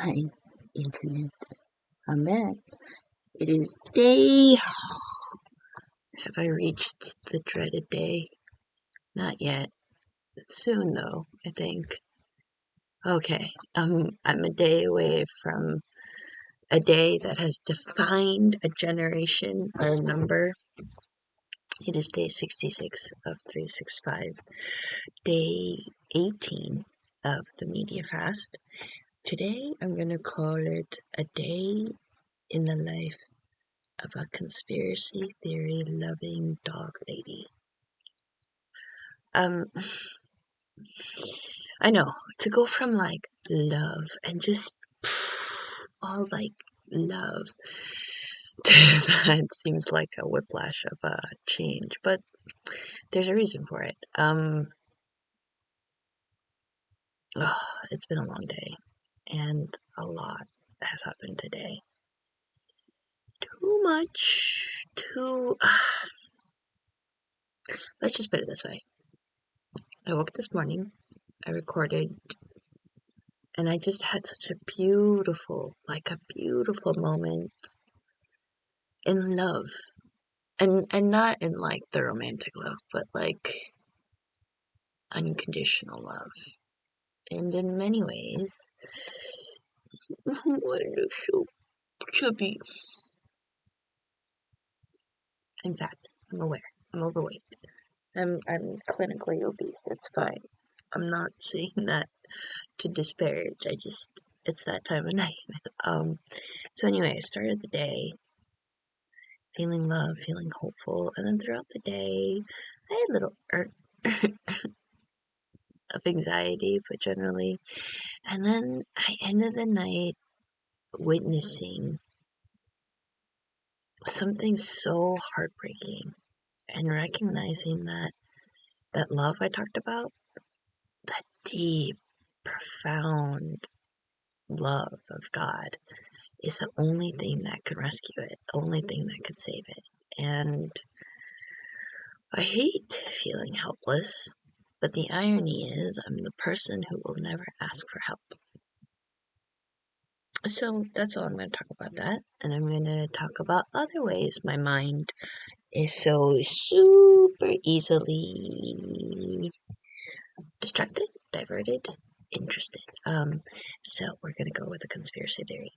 Hi, Internet. I'm back. It is day. Have I reached the dreaded day? Not yet. Soon, though, I think. Okay, I'm a day away from a day that has defined a generation or a number. It is day 66 of 365, day 18 of the media fast. Today, I'm going to call it a day in the life of a conspiracy theory loving dog lady. I know, to go from like love and just all like love to that seems like a whiplash of a change, but there's a reason for it. It's been a long day and a lot has happened today. Too much, let's just put it this way. I woke this morning, I recorded, and I just had such a beautiful moment in love. And not in like the romantic love, but like unconditional love. And in many ways, why are you so chubby? In fact, I'm aware. I'm overweight. I'm clinically obese. It's fine. I'm not saying that to disparage. It's that time of night. So anyway, I started the day feeling love, feeling hopeful, and then throughout the day, I had a little of anxiety, but generally, and then I ended the night witnessing something so heartbreaking and recognizing that love I talked about, that deep, profound love of God, is the only thing that could rescue it, the only thing that could save it. And I hate feeling helpless, but the irony is I'm the person who will never ask for help. So that's all I'm going to talk about that, and I'm going to talk about other ways my mind is so super easily distracted, diverted, interested. So we're going to go with the conspiracy theory.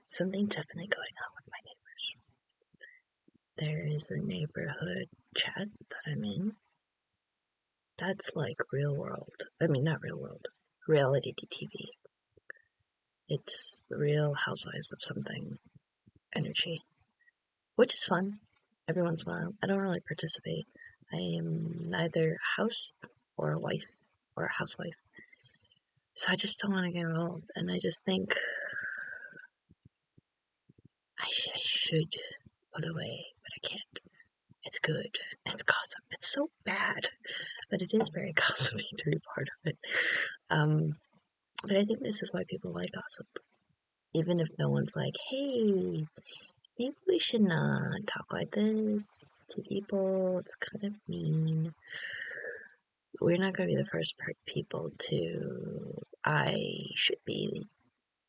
Something's definitely going on with my neighbors. There is a neighborhood chat that I'm in. That's like real world. I mean, not real world. Reality TV. It's Real Housewives of something energy, which is fun every once in a while. I don't really participate. I am neither a house or a wife or a housewife, so I just don't want to get involved. And I just think I should put away, but I can't. It's good. It's gossip. It's so bad, but it is very gossipy to be part of it. But I think this is why people like gossip. Even if no one's like, hey, maybe we should not talk like this to people. It's kind of mean. We're not going to be the first people to. I should be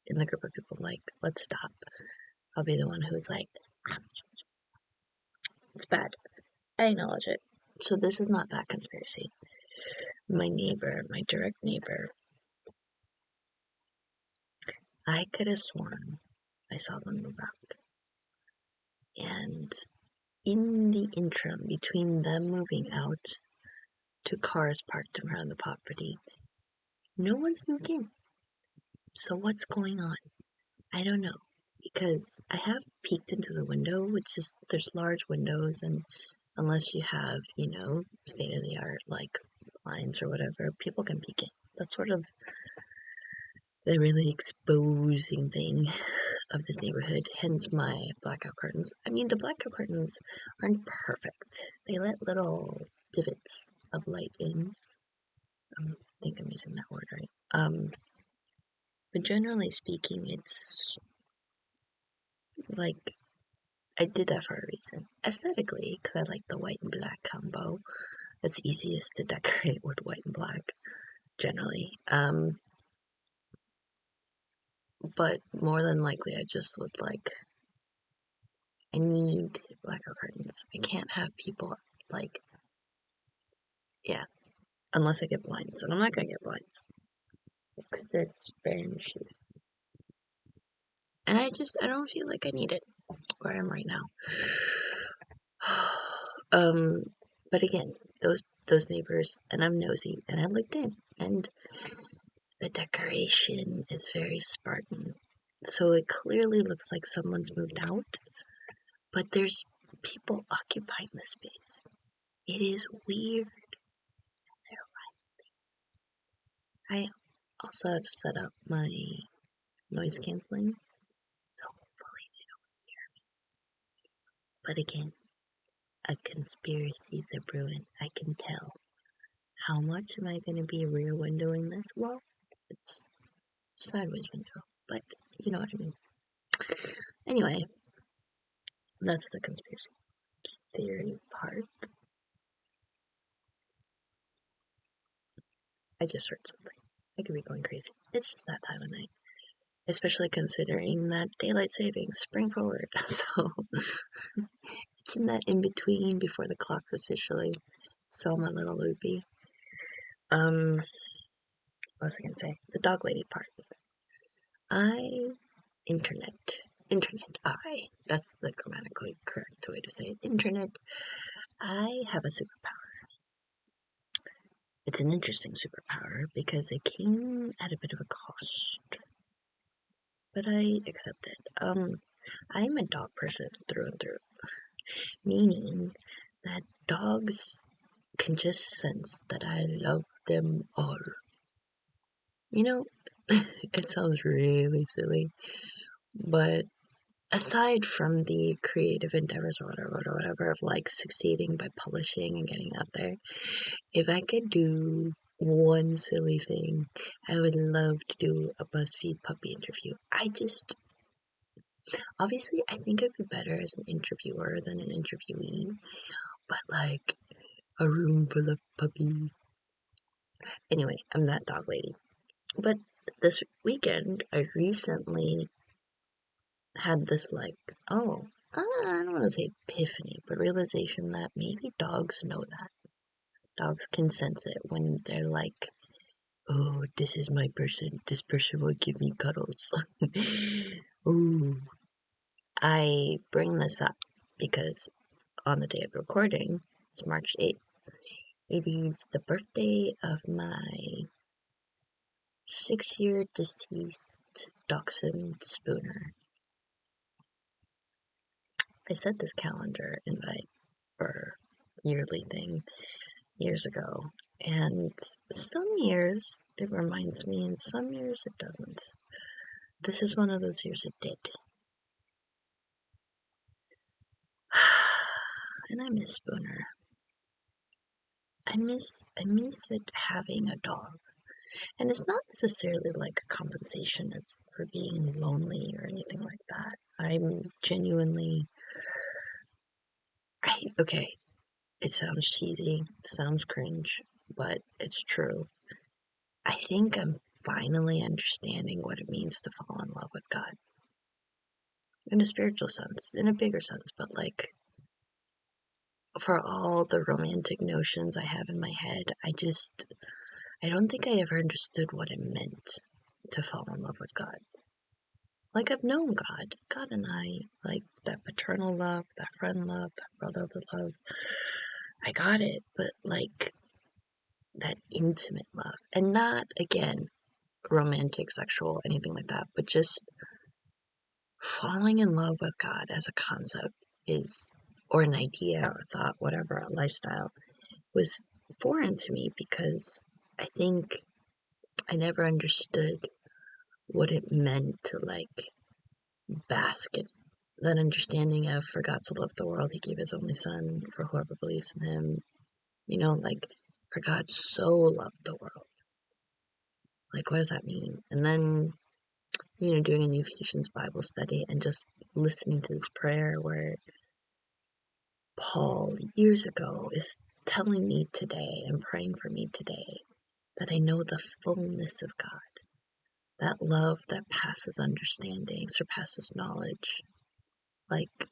in the group of people like, let's stop. I'll be the one who's like, it's bad. I acknowledge it. So this is not that conspiracy. My neighbor, my direct neighbor, I could have sworn I saw them move out. And in the interim between them moving out to cars parked around the property, no one's moved in. So what's going on? I don't know. Because I have peeked into the window. It's just, there's large windows, and unless you have, state of the art, like blinds or whatever, people can peek in. That's sort of the really exposing thing of this neighborhood, hence my blackout curtains. I mean, the blackout curtains aren't perfect. They let little divots of light in. I think I'm using that word right. But generally speaking, it's like, I did that for a reason. Aesthetically, because I like the white and black combo. It's easiest to decorate with white and black, generally. But more than likely, I just was like, I need blacker curtains. I can't have people, like, yeah, unless I get blinds. And I'm not gonna get blinds. Because there's sprang. And I don't feel like I need it where I am right now. um, but again, those neighbors, and I'm nosy, and I looked in, and the decoration is very Spartan. So it clearly looks like someone's moved out, but there's people occupying the space. It is weird. I also have set up my noise canceling, so hopefully they don't hear me. But again, a conspiracy's a brewing. I can tell. How much am I going to be rear windowing this? Well, it's sideways window, but you know what I mean. Anyway, that's the conspiracy theory part. I just heard something. I could be going crazy. It's just that time of night. Especially considering that daylight savings spring forward. So it's in that in between before the clock's officially. So I'm a little loopy. What was I gonna say? The dog lady part. I internet. That's the grammatically correct way to say it. Internet. I have a superpower. It's an interesting superpower because it came at a bit of a cost, but I accept it. I'm a dog person through and through, meaning that dogs can just sense that I love them all. You know, it sounds really silly, but aside from the creative endeavors or whatever of like succeeding by publishing and getting out there, if I could do one silly thing, I would love to do a BuzzFeed puppy interview. Obviously, I think I'd be better as an interviewer than an interviewee, but like a room full of puppies. Anyway, I'm that dog lady. But this weekend, I recently had this like, oh, I don't want to say epiphany, but realization that maybe dogs know that. Dogs can sense it when they're like, oh, this is my person. This person will give me cuddles. Ooh. I bring this up because on the day of recording, it's March 8th. It is the birthday of my 6-year deceased dachshund Spooner. I set this calendar invite or yearly thing years ago, and some years it reminds me, and some years it doesn't. This is one of those years it did. And I miss Spooner. I miss it having a dog. And it's not necessarily like a compensation for being lonely or anything like that. I'm genuinely okay, it sounds cheesy, it sounds cringe, but it's true. I think I'm finally understanding what it means to fall in love with God. In a spiritual sense, in a bigger sense, but like for all the romantic notions I have in my head, I don't think I ever understood what it meant to fall in love with God. Like I've known God and I, like that paternal love, that friend love, that brotherly love. I got it, but like that intimate love, and not again romantic, sexual, anything like that, but just falling in love with God as a concept is, or an idea or thought, whatever, a lifestyle, was foreign to me because I think I never understood what it meant to like bask in that understanding of for God to love the world, he gave his only son for whoever believes in him. You know, like for God so loved the world. Like, what does that mean? And then, doing an Ephesians Bible study and just listening to this prayer where Paul years ago is telling me today and praying for me today that I know the fullness of God. that love that passes understanding, surpasses knowledge. Like,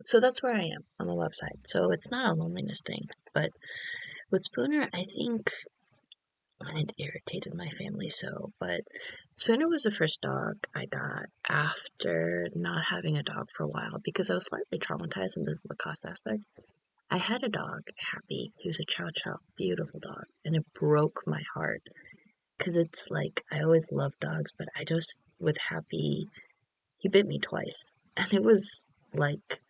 so that's where I am on the love side. So it's not a loneliness thing. But with Spooner, I think, and it irritated my family so, but Spooner was the first dog I got after not having a dog for a while because I was slightly traumatized, and this is the cost aspect. I had a dog, Happy. He was a chow chow, beautiful dog, and it broke my heart because it's like I always loved dogs, but I just, with Happy, he bit me twice, and it was like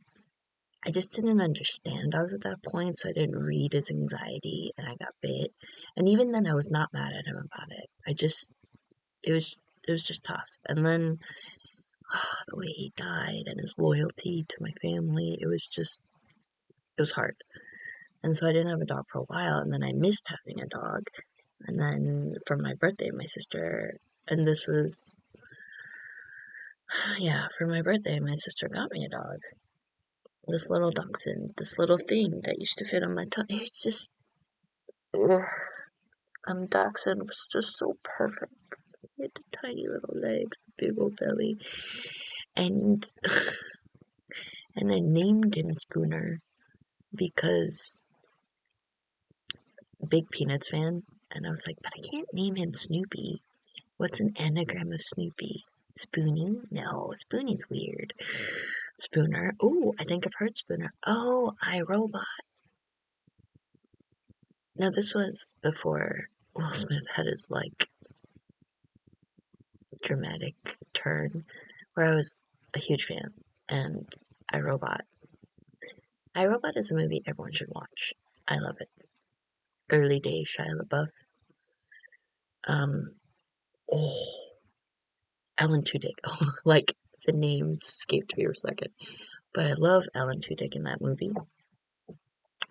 I just didn't understand dogs at that point, so I didn't read his anxiety, and I got bit. And even then, I was not mad at him about it. It was just tough. And then the way he died and his loyalty to my family, it was hard. And so I didn't have a dog for a while, and then I missed having a dog. And then for my birthday, my sister, and this was, yeah, for my birthday, my sister got me a dog. This little dachshund, this little thing that used to fit on my tongue. It's just, ugh. Dachshund was just so perfect. He had the tiny little legs, big old belly, and and I named him Spooner because big Peanuts fan, and I was like, but I can't name him Snoopy. What's an anagram of Snoopy? Spoonie? No, Spoonie's weird. Spooner. Oh, I think I've heard Spooner. Oh, iRobot. Now this was before Will Smith had his like dramatic turn, where I was a huge fan, and iRobot. iRobot is a movie everyone should watch. I love it. Early days Shia LaBeouf. Um, oh, Alan Tudyk. Like, the names escaped me for a second. But I love Alan Tudyk in that movie.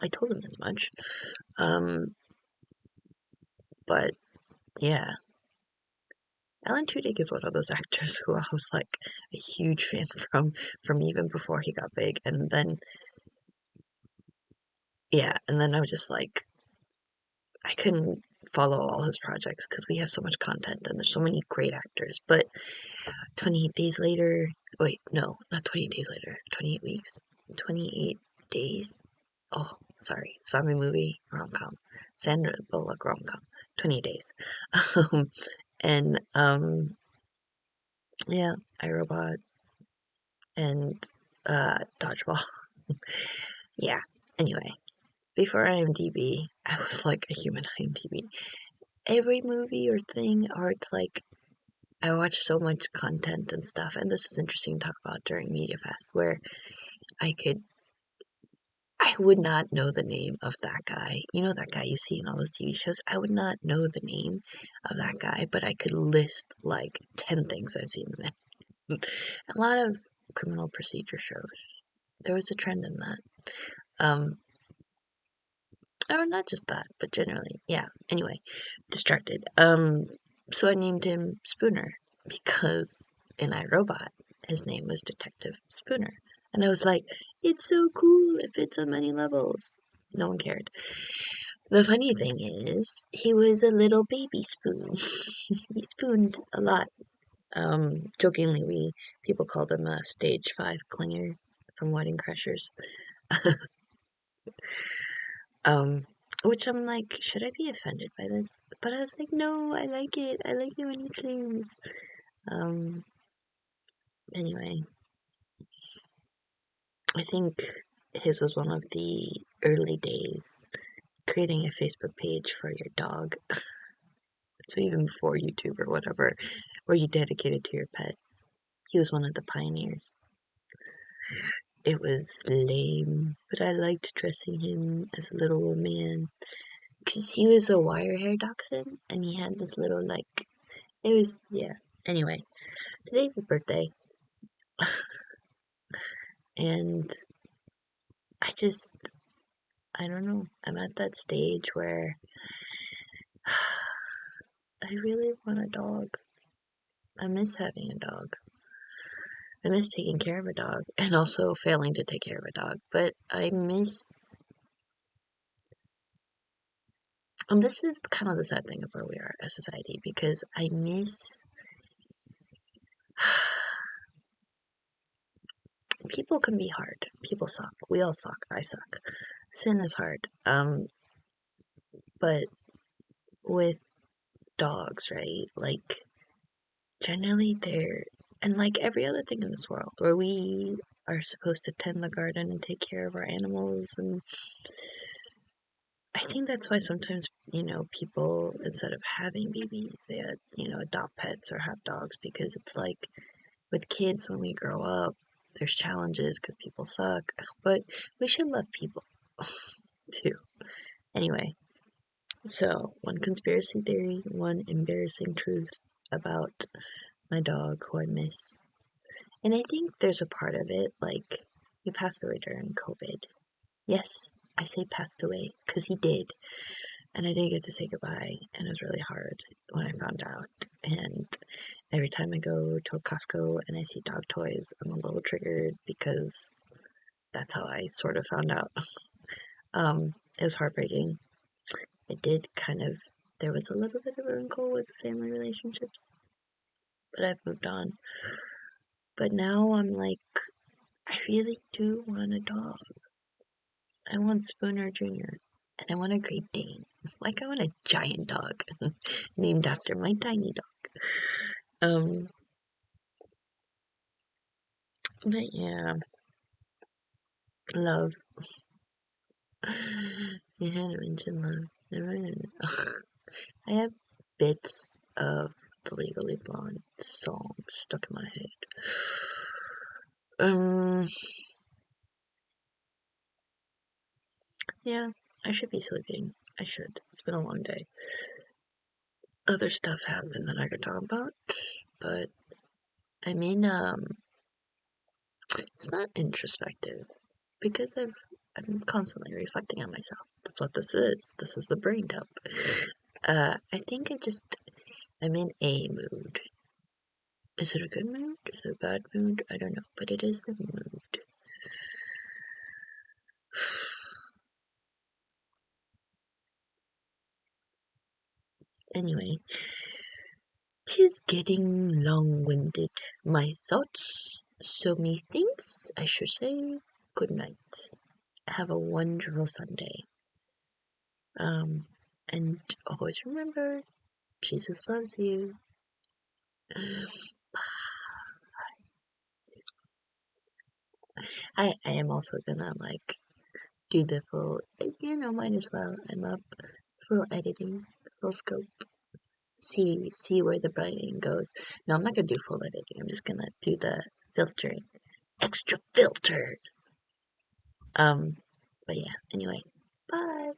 I told him as much. Um, but yeah, Alan Tudyk is one of those actors who I was like a huge fan from even before he got big, and then yeah, and then I was just like I couldn't follow all his projects because we have so much content and there's so many great actors. But 28 days later, wait, no, not 28 days later, 28 weeks, 28 days. Oh, sorry, zombie movie rom com, Sandra Bullock rom com, 28 days, um, and yeah, iRobot and Dodgeball. Yeah. Anyway, before IMDb, I was like a human IMDb. Every movie or thing, or it's like I watch so much content and stuff, and this is interesting to talk about during Media Fest, where I would not know the name of that guy. You know that guy you see in all those TV shows? I would not know the name of that guy, but I could list like 10 things I've seen him in. A lot of criminal procedure shows. There was a trend in that. Um, or not just that, but generally, yeah. Anyway, distracted. So I named him Spooner because in iRobot, his name was Detective Spooner. And I was like, it's so cool, it fits on many levels. No one cared. The funny thing is, he was a little baby spoon. He spooned a lot. Jokingly, people called him a stage 5 clinger from Wedding Crashers. Um, which I'm like, should I be offended by this? But I was like, no, I like it. I like it when he clings. Um, anyway, I think his was one of the early days creating a Facebook page for your dog. So even before YouTube or whatever, where you dedicate it to your pet. He was one of the pioneers. It was lame, but I liked dressing him as a little old man. Because he was a wire hair dachshund, and he had this little, like, it was, yeah. Anyway, today's his birthday, and I don't know, I'm at that stage where I really want a dog. I miss having a dog. I miss taking care of a dog, and also failing to take care of a dog, but I miss This is kind of the sad thing of where we are as a society, because I miss people can be hard. People suck. We all suck. I suck. Sin is hard. But with dogs, right? Like, generally they're, and like every other thing in this world, where we are supposed to tend the garden and take care of our animals, and I think that's why sometimes, people, instead of having babies, they, adopt pets or have dogs, because it's like, with kids, when we grow up, there's challenges because people suck, but we should love people too. Anyway, so one conspiracy theory, one embarrassing truth about my dog who I miss. And I think there's a part of it, like, he passed away during COVID. Yes, I say passed away because he did. And I didn't get to say goodbye, and it was really hard when I found out. And every time I go to a Costco and I see dog toys, I'm a little triggered because that's how I sort of found out. It was heartbreaking. It did kind of, there was a little bit of a wrinkle with family relationships, but I've moved on. But now I'm like, I really do want a dog. I want Spooner Jr. and I want a Great Dane. Like, I want a giant dog named after my tiny dog. But yeah, love. You had to mention love. Never mind. I have bits of the Legally Blonde song stuck in my head. Yeah, I should be sleeping. I should. It's been a long day. Other stuff happened that I could talk about, but I mean, it's not introspective because I'm constantly reflecting on myself. That's what this is. This is the brain dump. I think I'm in a mood. Is it a good mood? Is it a bad mood? I don't know, but it is a mood. Anyway, 'tis getting long-winded, my thoughts, so methinks I should say good night. Have a wonderful Sunday. And always remember, Jesus loves you. I am also gonna do the full, might as well. I'm up, full editing, full scope. See where the brightening goes. No, I'm not gonna do full editing. I'm just gonna do the filtering, extra filtered. But yeah. Anyway, bye.